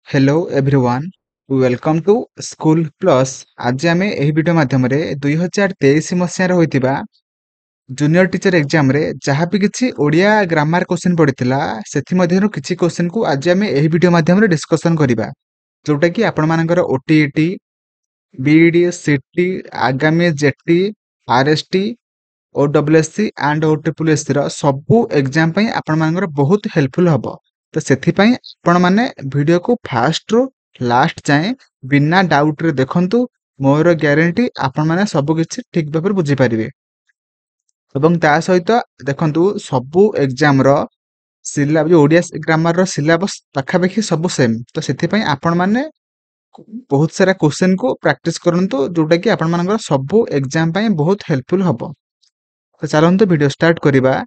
Hello everyone welcome to school plus. आज आम यह वीडियो माध्यम 2023 मसीहार होइतिबा जूनियर टीचर एग्जाम रे जहाँ भी किसी ओडिया ग्रामर क्वेश्चन पड़ीथिला सेथि मध्यरु किछि क्वेश्चन को आज आम यह वीडियो माध्यम डिस्कशन करिबा जोटा कि आपण मानकर ओटीईटी बीईडी सीटी आगामी जेटी आरएसटी ओडब्ल्यूएससी एंड ओट्रिपलएससी सबू एग्जाम पई आपण मानकर बहुत हेल्पफुल हबो। तो सेथिपई आपण माने वीडियो को फास्ट रो लास्ट जाए बिना डाउट रे देखंतु। मोर ग्यारंटी आपण माने सब किछि ठीक भाबरे बुझी पारिबे एवं ता सहित देखंतु सबू एग्जाम रो सिलेबस ओडिया ग्रामर रो सिलेबस पाखापाखि सब सेम। तो सेथिपई आपण माने बहुत सारा क्वेश्चन को प्रैक्टिस करंतु जोटा कि आपण मानकर सबू एग्जाम पई बहुत हेल्पफुल हबो। तो चलते वीडियो स्टार्ट करिबा।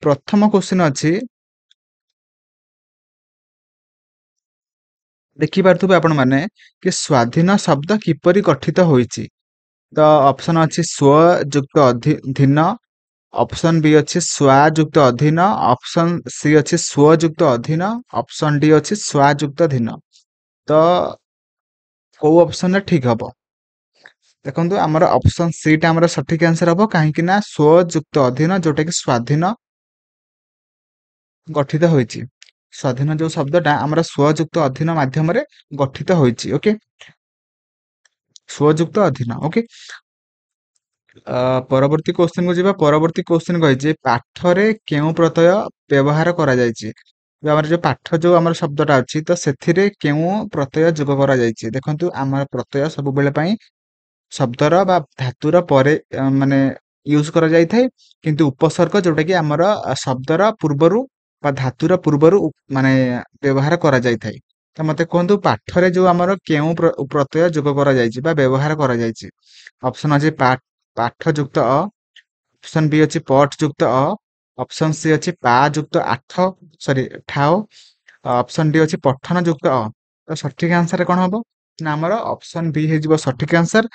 प्रथम क्वेश्चन अच्छी देखि पारथुबे आपण माने कि स्वाधीन शब्द किपरि गठित होईची। तो ऑप्शन अच्छी स्व युक्त अधीन, ऑप्शन बी अच्छी स्वा युक्त अधीन, ऑप्शन सी अच्छी स्व युक्त अधीन, ऑप्शन डी अच्छी स्वा युक्त अधीन। तो को ऑप्शन रे ठीक हबो? देखंतु हमर ऑप्शन सी टा हमर सठिक आंसर हबो काहे ना स्व युक्त अधीन जोटा कि स्वाधीन गठित होईची। स्वाधीन जो शब्दटा आमर स्वयुक्त अधीन माध्यम गठित होईची। ओके, स्वयुक्त अधीन। ओके, परवर्ती क्वेश्चन को जीवा। परवर्ती क्वेश्चन कहिजे पाठरे केउ प्रत्यय व्यवहार करा जायछि। हमर जो पाठ जो हमर शब्दटा अछि तो सेथिरे केउ प्रत्यय जोग करा जायछि। देखंतु हमर प्रत्यय सब बेले पई शब्दर बा धातुर परे माने यूज करा जाय थाए, किंतु उपसर्ग जोटा कि हमर शब्दर पूर्वरु बा धातुर पूर्वरु माने व्यवहार करा जाय थाए। तो मते कहंतु पाठरे जो हमर केउ प्रत्यय जोग करा जायछि बा व्यवहार करा जायछि। ऑप्शन अछि पाठ युक्त अ, ऑप्शन बी अछि पठ युक्त अ, ऑप्शन सी अछि पा युक्त आठ सॉरी ठाओ, ऑप्शन डी अछि पठन युक्त अ। तो सठिक आंसर कोन हबो ना हमर ऑप्शन बी हे जिवो सठिक आंसर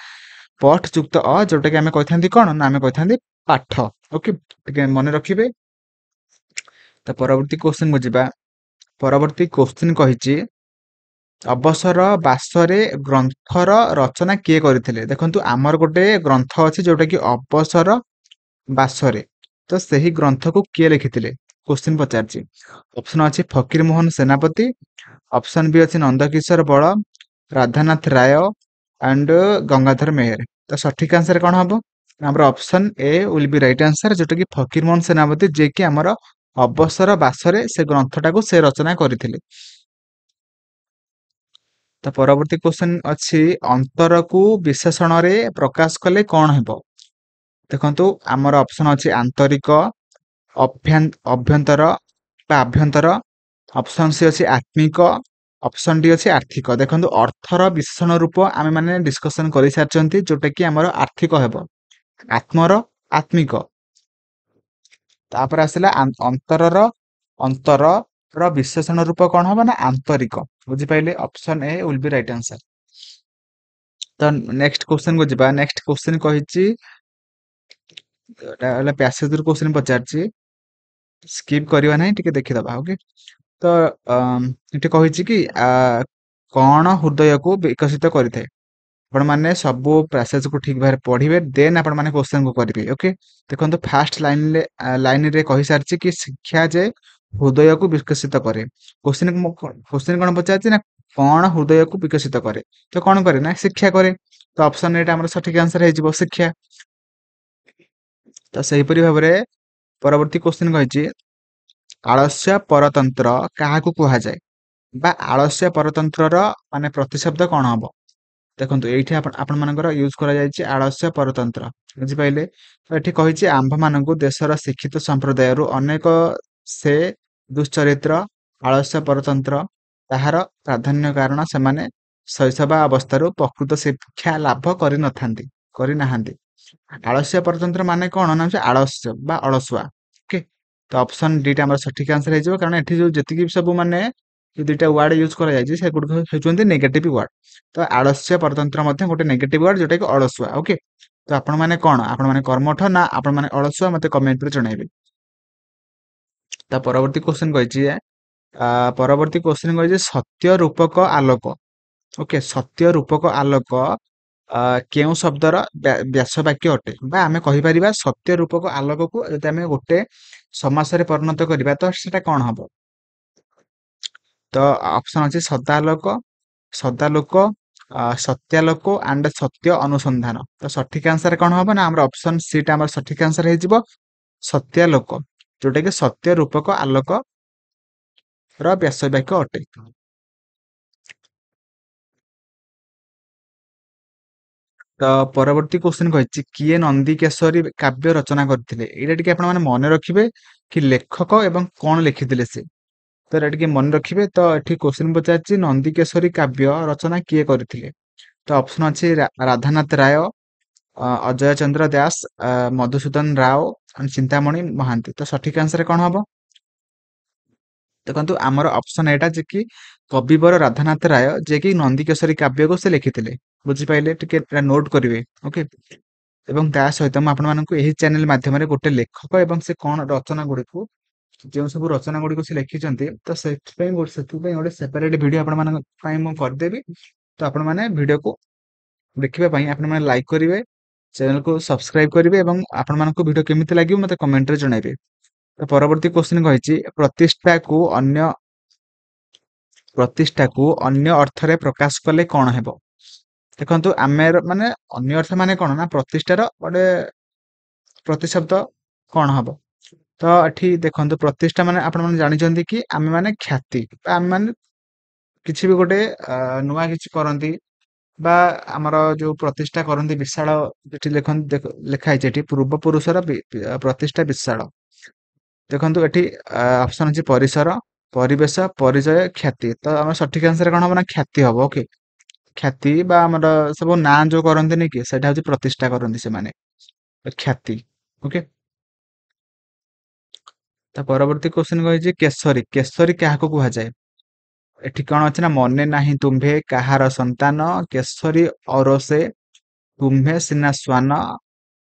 पठ युक्त अ, जोटा कि आमे कहथांती कोन ना आमे कहथांती पाठ। ओके, टिके मने रखिबे। तो परवर्ती क्वेश्चन को जिबा। परवर्ती क्वेश्चन कहिछि अवसर बासरे ग्रंथर रचना किए करथिले। देखंतु आमर गोटे ग्रंथ अछि जोटा कि अवसर बासरे, तो सही ग्रंथ को किए लिखिथिले क्वेश्चन पचारछि। ऑप्शन अछि फकीर मोहन सेनापति, ऑप्शन बी अछि नंदकिशोर बळ, राधानाथ राय एंड गंगाधर मेहर। तो सठिक आंसर कोन हबो? हमर option A will be right answer जोटा कि फकीर मोहन सेनापति जे कि हमर अवसर बासरे से ग्रंथटा को से रचना करथिले। तो परवर्ती क्वेश्चन अच्छी अंतर को विशेषण रे प्रकाश कले कौन हेबो। देखंतु हमर ऑप्शन अछि आंतरिक, अभ्यंतर बा आभ्यंतर, ऑप्शन सी अछि आत्मिक, ऑप्शन डी अछि आर्थिक। देखंतु अर्थर विशेषण रूप आमे माने डिस्कशन करि सारचंती जोटा कि हमर आर्थिक हेबो, आत्मर आत्मिक। तापर आसिला अंतरर अंतर र विशेषण रूप कौन हबो ना आंतरिक। बुझि पाइले, option A will be right answer. तो नेक्स्ट क्वेश्चन को जिबा। नेक्स्ट क्वेश्चन कहिछि एटा पैसेज क्वेश्चन पचारछि, स्किप करिवा नहीं, टिके देखि दबा। ओके, तो इटे कहिछि कि कौन हृदय को विकसित करिथे। आपण माने सब पैसेज को ठीक भाବରେ पढ़िबे देन आपण माने क्वेश्चन को करिवे। ओके, देखंतु फास्ट लाइन रे कहि सारछि कि शिक्षा जे हृदय को विकसित करे। क्वेश्चन कोन पचारछि ना कौन हृदय को विकसित करे, तो कौन करे ना शिक्षा करे। तो ऑप्शन एटा हमर सठिक आंसर हे जिवो शिक्षा। तो सही परि भाବରେ परवर्ती क्वेश्चन कहिछि आलस्य परतंत्र काहाकू कुहा जाय बा आलस्य परतंत्रर माने प्रतिशब्द कोन हबो। देखंतु एठी आपण मानकर यूज करा जायछि आलस्य परतंत्र। बुझि पाइले, तो एठी कहिछि आंभ मानकु देशर शिक्षित संप्रदाय रु अनेक से दुश्चरित्र आलस्य परतंत्र ताहार प्राधान्य कारण सेमाने शैशव अवस्थारू प्रकृत शिक्षा लाभ करि नथांती करि नाहांती। आलस्य परतंत्र माने कोन ना आलस्य बा अलसुआ। ओके, तो ऑप्शन डी टा हमर सठिक आंसर हे जिवो, कारण एठी जो जति सब माने जो दुईटा वर्ड यूज करा जायछि से गुड हेचुंती नेगेटिव वर्ड। तो आलस्य परतंत्र मध्ये गोटे नेगेटिव वर्ड जोटा कि अलसुआ। ओके, तो आपण माने कोन आपण माने कर्मठ ना आपण माने अलसुआ मते कमेंट रे जणाइबे। ता परवर्ती क्वेश्चन कहिछि ପରବର୍ତ୍ତୀ କ୍ୱେଶ୍ଚିନ୍ କହିଛି ସତ୍ୟ ରୂପକ ଆଲୋକ। ଓକେ, ସତ୍ୟ ରୂପକ ଆଲୋକ କେଉଁ ଶବ୍ଦର ବ୍ୟାସ ବାକ୍ୟ ଅଟେ? ବା ଆମେ କହିପାରିବା ସତ୍ୟ ରୂପକ ଆଲୋକକୁ ଯଦି ଆମେ ଗୋଟେ ସମାସରେ ପରିଣତ କରିବା ତ ସେଟା କଣ ହବ? ତ ଅପସନ ଅଛି ସଦାଲୋକ, ସଦାଲୋକ, ସତ୍ୟାଲୋକ ଆଣ୍ଡ ସତ୍ୟ ଅନୁସନ୍ଧାନ। ତ ସଠିକ ଆନ୍ସର କଣ ହବ ନା ଆମର ଅପସନ ସି ଟା ଆମର ସଠିକ ଆନ୍ସର ହେଇଯିବ ସତ୍ୟାଲୋକ, ଯୋଉଟା କି ସତ୍ୟ ରୂପକ ଆଲୋକ ର ବ୍ୟାସ ବାକ୍ୟ ଅଟେ। ତ ପରବର୍ତ୍ତୀ କ୍ୱେଶ୍ଚିନ୍ କହିଛି କିଏ ନନ୍ଦିକେଶରୀ କାବ୍ୟ ରଚନା କରିଥିଲେ? ଏଇଟା ଟିକେ ଆପଣ ମାନେ ମନେ ରଖିବେ କି ଲେଖକ ଏବଂ କଣ ଲେଖିଥିଲେ ସେ। ତ ଏଇଟା ଟିକେ ମନେ ରଖିବେ। ତ ଏଠି କ୍ୱେଶ୍ଚିନ୍ ପଚାରିଛି ନନ୍ଦିକେଶରୀ କାବ୍ୟ ରଚନା କିଏ କରିଥିଲେ? ତ ଅପସନ ଅଛି ରାଧାନାଥ ରାୟ, ଅଜୟ ଚନ୍ଦ୍ର ଦାସ, ମଧୁସୂଦନ ରାଓ, ଚିନ୍ତାମଣି ମହାନ୍ତି। ତ ସଠିକ ଆନ୍ସର କଣ ହବ? ଦେଖନ୍ତୁ ଆମର ଅପସନ ଏଇଟା ଯେ କି କବିବର ରାଧାନାଥ ରାୟ ଯେ କି ନନ୍ଦିକେଶରୀ କାବ୍ୟକୁ ସେ ଲେଖିଥିଲେ। ବୁଝିପାରିଲେ? ଟିକେ ନୋଟ କରିବେ। ଓକେ, ଏବଂ ତା ସହିତ ମୁଁ ଆପଣମାନଙ୍କୁ ଏହି ଚ୍ୟାନେଲ ମାଧ୍ୟମରେ ଗୋଟେ ଲେଖକ ଏବଂ ସେ କଣ ରଚନା ଗୁଡିକୁ ଯେଉଁ ସବୁ ରଚନା ଗୁଡିକୁ ସେ ଲେଖିଛନ୍ତି ତ ସେଥିପାଇଁ ଗୋଟେ ସେପାରେଟ ଭିଡିଓ ଆପଣମାନଙ୍କ ପାଇଁ ମୁଁ କରିଦେବି। ତ ଆପଣମାନେ ଭିଡିଓକୁ ଦେଖିବା ପାଇଁ ଆପଣମାନେ ଲାଇକ୍ କରିବେ, ଚ୍ୟାନେଲକୁ ସବସ୍କ୍ରାଇବ କରିବେ ଏବଂ ଆପଣମାନଙ୍କୁ ଭିଡିଓ କେମିତି ଲାଗିବ ମତେ କମେଣ୍ଟରେ ଜଣାଇବେ। ତ ପରବର୍ତ୍ତୀ କ୍ୱେଶ୍ଚିନ୍ କହିଛି ପ୍ରତିଷ୍ଠାକୁ ଅନ୍ୟ ଅର୍ଥରେ ପ୍ରକାଶ କଲେ କଣ ହେବ? ଦେଖନ୍ତୁ ଆମେ ମାନେ ଅନ୍ୟ ଅର୍ଥ ମାନେ କଣ ନା ପ୍ରତିଷ୍ଠାର ଗୋଟେ ପ୍ରତିଶବ୍ଦ କଣ ହବ? ତ ଏଠି ଦେଖନ୍ତୁ ପ୍ରତିଷ୍ଠା ମାନେ ଆପଣ ମାନେ ଜାଣିଛନ୍ତି କି ଆମେ ମାନେ ଖ୍ୟାତି, ଆମେ ମାନେ କିଛି ବି ଗୋଟେ ନୂଆ କିଛି କରନ୍ତି ବା ଆମର ଯୋଉ ପ୍ରତିଷ୍ଠା କରନ୍ତି ବିଶାଳ, ଏଠି ଲେଖନ୍ତି ଲେଖା ହେଇଛି ଏଠି ପୂର୍ବ ପୁରୁଷର ପ୍ରତିଷ୍ଠା ବିଶାଳ। ଦେଖନ୍ତୁ ଏଠି ଅପସନ ଅଛି ପରିସର, ପରିବେଶ, ପରିଚୟ, ଖ୍ୟାତି। ତ ଆମର ସଠିକ ଆନ୍ସର କଣ ହବ ନା ଖ୍ୟାତି ହବ। ଓକେ, ଖ୍ୟାତି ବା ଆମର ସବୁ ନାଁ ଯୋଉ କରନ୍ତିନି କି ସେଇଟା ହଉଛି ପ୍ରତିଷ୍ଠା କରନ୍ତି ସେମାନେ, ଖ୍ୟାତି। ଓକେ, ତା ପରବର୍ତ୍ତୀ କ୍ୱେଶ୍ଚିନ୍ କହିଛି କେଶରୀ, କେଶରୀ କାହାକୁ କୁହାଯାଏ? ଏଠି କଣ ଅଛି ନା ମନେ ନାହିଁ ତୁମ୍ଭେ କାହାର ସନ୍ତାନ, କେଶରୀ ଔରସେ, ତୁମ୍ଭେ ସିନା ଶ୍ୱାନ,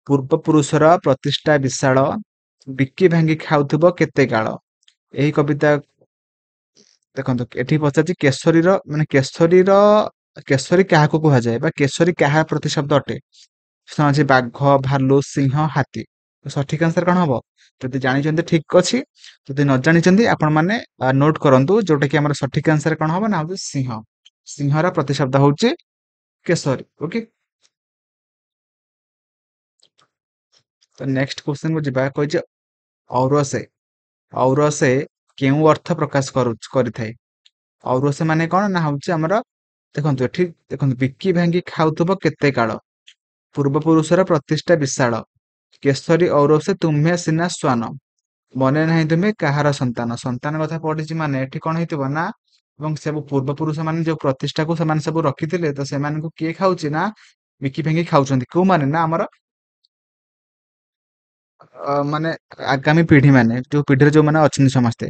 ପୂର୍ବ ପୁରୁଷର ପ୍ରତିଷ୍ଠା ବିଶାଳ, ବିକି ଭାଙ୍ଗି ଖାଉଥିବ କେତେ କାଳ। ଏହି କବିତା ଦେଖନ୍ତୁ ଏଠି ପଚାରିଛି କେଶରୀର ମାନେ କେଶରୀ କାହାକୁ କୁହାଯାଏ ବା କେଶରୀ କାହା ପ୍ରତିଶବ୍ଦ ଅଟେ? ଅଛି ବାଘ, ଭାଲୁ, ସିଂହ, ହାତୀ। ସଠିକ ଆନ୍ସର କଣ ହବ? ଯଦି ଜାଣିଛନ୍ତି ଠିକ ଅଛି, ଯଦି ନ ଜାଣିଛନ୍ତି ଆପଣ ମାନେ ନୋଟ କରନ୍ତୁ, ଯୋଉଟା କି ଆମର ସଠିକ ଆନ୍ସର କଣ ହବ ନା ହଉଛି ସିଂହ। ସିଂହର ପ୍ରତିଶବ୍ଦ ହଉଛି କେଶରୀ। ଓକେ, ତ ନେକ୍ସଟ କ୍ୱେଶ୍ଚିନ୍ କୁ ଯିବା। କହିଛି ଔରସେ, ଔରସେ କେଉଁ ଅର୍ଥ ପ୍ରକାଶ କରିଥାଏ? ଔରସେ ମାନେ କଣ ନା ହଉଛି ଆମର ଦେଖନ୍ତୁ ଏଠି ଦେଖନ୍ତୁ ବିକି ଭାଙ୍ଗି ଖାଉଥିବ କେତେ କାଳ, ପୂର୍ବ ପୁରୁଷର ପ୍ରତିଷ୍ଠା ବିଶାଳ, କେଶରୀ ଔରସେ ତୁମ୍ଭେ ସିନା ଶ୍ୱାନ, ମନେ ନାହିଁ ତୁମେ କାହାର ସନ୍ତାନ। ସନ୍ତାନ କଥା ପଢିଛି ମାନେ ଏଠି କଣ ହେଇଥିବ ନା ଏବଂ ସବୁ ପୂର୍ବ ପୁରୁଷ ମାନେ ଯୋଉ ପ୍ରତିଷ୍ଠାକୁ ସେମାନେ ସବୁ ରଖିଥିଲେ ତ ସେମାନଙ୍କୁ କିଏ ଖାଉଛି ନା ବିକି ଭାଙ୍ଗି ଖାଉଛନ୍ତି। କୋଉମାନେ ନା ଆମର ମାନେ ଆଗାମୀ ପିଢି ମାନେ ଯୋଉ ପିଢିରେ ଯୋଉମାନେ ଅଛନ୍ତି ସମସ୍ତେ।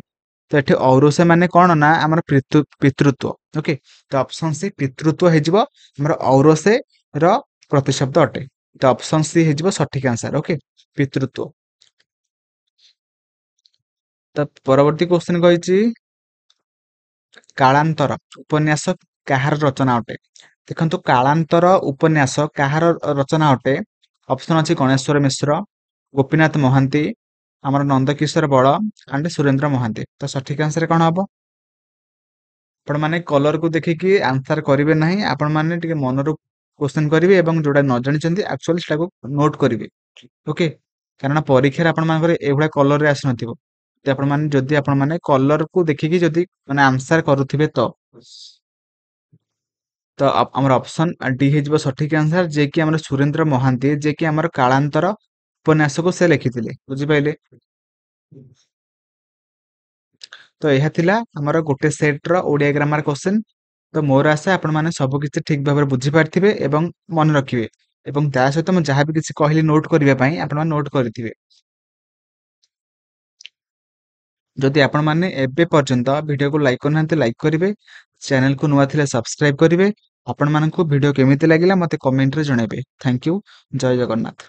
ତ ଏଠି ଔରସେ ମାନେ କଣ ନା ଆମର ପିତୃତ୍ୱ। ଓକେ, ତ ଅପସନ ସି ପିତୃତ୍ୱ ହେଇଯିବ ଆମର ଔରସେ ର ପ୍ରତିଶବ୍ଦ ଅଟେ। ତ ଅପସନ ସି ହେଇଯିବ ସଠିକ ଆନ୍ସର। ଓକେ, ପିତୃତ୍ୱ। ତ ପରବର୍ତ୍ତୀ କ୍ୱେଶ୍ଚିନ୍ କହିଛି କାଳାନ୍ତର ଉପନ୍ୟାସ କାହାର ରଚନା ଅଟେ? ଦେଖନ୍ତୁ କାଳାନ୍ତର ଉପନ୍ୟାସ କାହାର ରଚନା ଅଟେ? ଅପସନ ଅଛି ଗଣେଶ୍ୱର ମିଶ୍ର, ଗୋପୀନାଥ ମହାନ୍ତି, ଆମର ନନ୍ଦକିଶୋର ବଳ ଆଣ୍ଡ ସୁରେନ୍ଦ୍ର ମହାନ୍ତି। ତ ସଠିକ ଆନ୍ସର କଣ ହବ? ଆପଣ ମାନେ କଲରକୁ ଦେଖିକି ଆନ୍ସର କରିବେ ନାହିଁ, ଆପଣ ମାନେ ଟିକେ ମନରୁ କ୍ୱେଶ୍ଚିନ୍ କରିବେ ଏବଂ ଯୋଉଟା ନ ଜାଣିଛନ୍ତି ଆକ୍ଚୁଆଲି ସେଟାକୁ ନୋଟ କରିବେ। ଓକେ, କାରଣ ପରୀକ୍ଷାରେ ଆପଣ ମାନଙ୍କର ଏଇଭଳିଆ କଲରରେ ଆସିନଥିବ। ଯଦି ଆପଣ ମାନେ କଲରକୁ ଦେଖିକି ଯଦି ମାନେ ଆନ୍ସର କରୁଥିବେ ତ ଆମର ଅପସନ ଡି ହେଇଯିବ ସଠିକ ଆନ୍ସର, ଯେ କି ଆମର ସୁରେନ୍ଦ୍ର ମହାନ୍ତି, ଯେ କି ଆମର କାଳାନ୍ତର ଉପନ୍ୟାସକୁ ସେ ଲେଖିଥିଲେ। ବୁଝିପାରିଲେ? ତ ଏହା ଥିଲା ଆମର ଗୋଟେ ସେଟ ର ଓଡିଆ ଗ୍ରାମାର କ୍ୱେଶ୍ଚିନ୍। ତ ମୋର ଆଶା ଆପଣ ମାନେ ସବୁ କିଛି ଠିକ ଭାବରେ ବୁଝିପାରିଥିବେ ଏବଂ ମନେ ରଖିବେ, ଏବଂ ତା ସହିତ ମୁଁ ଯାହାବି କିଛି କହିଲି ନୋଟ କରିବା ପାଇଁ ଆପଣ ନୋଟ କରିଥିବେ। ଯଦି ଆପଣ ମାନେ ଏବେ ପର୍ଯ୍ୟନ୍ତ ଭିଡିଓକୁ ଲାଇକ୍ କରିନାହାନ୍ତି ଲାଇକ୍ କରିବେ, ଚ୍ୟାନେଲକୁ ନୂଆ ଥିଲେ ସବସ୍କ୍ରାଇବ କରିବେ। ଆପଣ ମାନଙ୍କୁ ଭିଡିଓ କେମିତି ଲାଗିଲା ମତେ କମେଣ୍ଟରେ ଜଣାଇବେ। ଥ୍ୟାଙ୍କ ୟୁ, ଜୟ ଜଗନ୍ନାଥ।